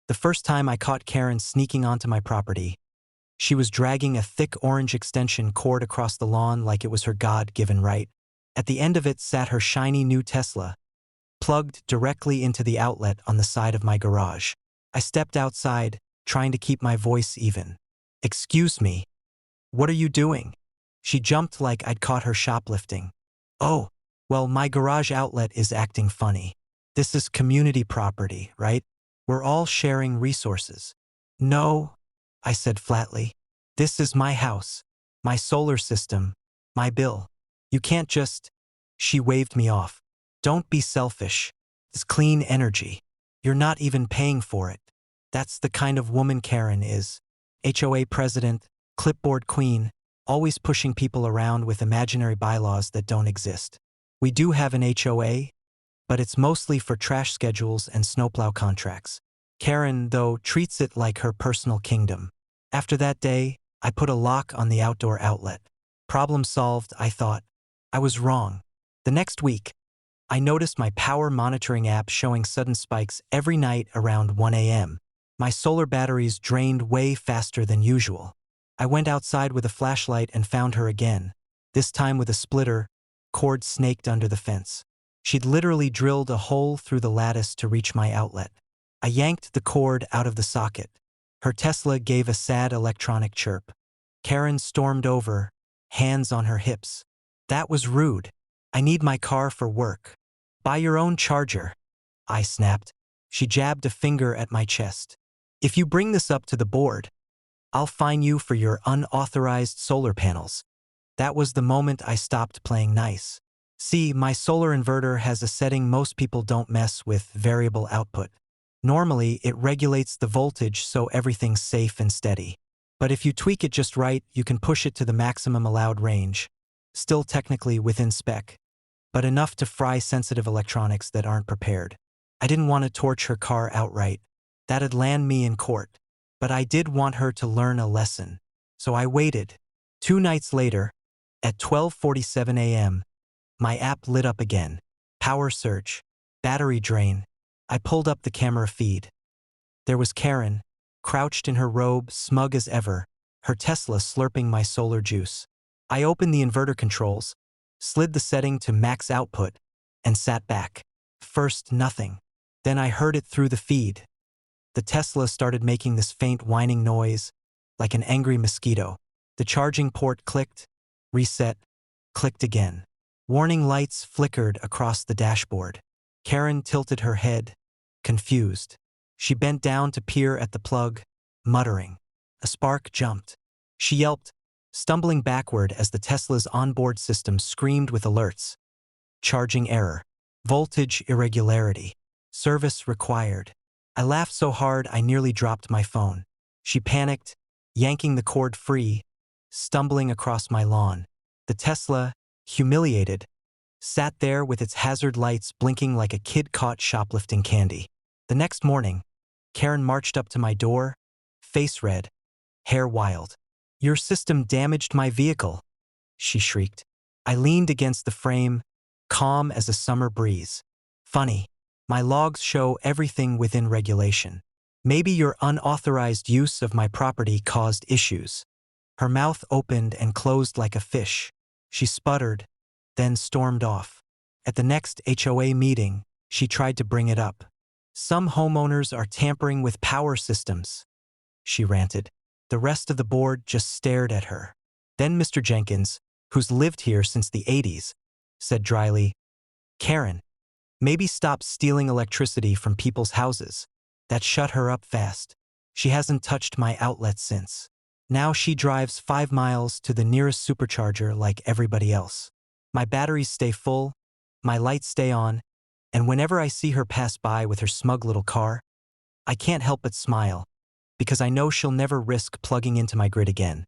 The first time I caught Karen sneaking onto my property, she was dragging a thick orange extension cord across the lawn like it was her God-given right. At the end of it sat her shiny new Tesla, plugged directly into the outlet on the side of my garage. I stepped outside, trying to keep my voice even. "Excuse me. What are you doing?" She jumped like I'd caught her shoplifting. "Oh, well, my garage outlet is acting funny. This is community property, right? We're all sharing resources." "No," I said flatly. "This is my house, my solar system, my bill. You can't just—" She waved me off. "Don't be selfish. It's clean energy. You're not even paying for it." That's the kind of woman Karen is. HOA president, clipboard queen, always pushing people around with imaginary bylaws that don't exist. We do have an HOA, but it's mostly for trash schedules and snowplow contracts. Karen, though, treats it like her personal kingdom. After that day, I put a lock on the outdoor outlet. Problem solved, I thought. I was wrong. The next week, I noticed my power monitoring app showing sudden spikes every night around 1 a.m. My solar batteries drained way faster than usual. I went outside with a flashlight and found her again, this time with a splitter, cord snaked under the fence. She'd literally drilled a hole through the lattice to reach my outlet. I yanked the cord out of the socket. Her Tesla gave a sad electronic chirp. Karen stormed over, hands on her hips. "That was rude. I need my car for work." "Buy your own charger," I snapped. She jabbed a finger at my chest. "If you bring this up to the board, I'll fine you for your unauthorized solar panels." That was the moment I stopped playing nice. See, my solar inverter has a setting most people don't mess with: variable output. Normally, it regulates the voltage so everything's safe and steady. But if you tweak it just right, you can push it to the maximum allowed range. Still technically within spec, but enough to fry sensitive electronics that aren't prepared. I didn't want to torch her car outright. That'd land me in court. But I did want her to learn a lesson. So I waited. 2 nights later, at 12:47 a.m., my app lit up again. Power surge. Battery drain. I pulled up the camera feed. There was Karen, crouched in her robe, smug as ever, her Tesla slurping my solar juice. I opened the inverter controls, slid the setting to max output, and sat back. First, nothing. Then I heard it through the feed. The Tesla started making this faint whining noise, like an angry mosquito. The charging port clicked, reset, clicked again. Warning lights flickered across the dashboard. Karen tilted her head, confused. She bent down to peer at the plug, muttering. A spark jumped. She yelped, stumbling backward as the Tesla's onboard system screamed with alerts. Charging error. Voltage irregularity. Service required. I laughed so hard I nearly dropped my phone. She panicked, yanking the cord free, stumbling across my lawn. The Tesla, humiliated, sat there with its hazard lights blinking like a kid caught shoplifting candy. The next morning, Karen marched up to my door, face red, hair wild. "Your system damaged my vehicle," she shrieked. I leaned against the frame, calm as a summer breeze. "Funny. My logs show everything within regulation. Maybe your unauthorized use of my property caused issues." Her mouth opened and closed like a fish. She sputtered, then stormed off. At the next HOA meeting, she tried to bring it up. "Some homeowners are tampering with power systems," she ranted. The rest of the board just stared at her. Then Mr. Jenkins, who's lived here since the 80s, said dryly, "Karen, maybe stop stealing electricity from people's houses." That shut her up fast. She hasn't touched my outlet since. Now she drives 5 miles to the nearest supercharger like everybody else. My batteries stay full, my lights stay on, and whenever I see her pass by with her smug little car, I can't help but smile, because I know she'll never risk plugging into my grid again.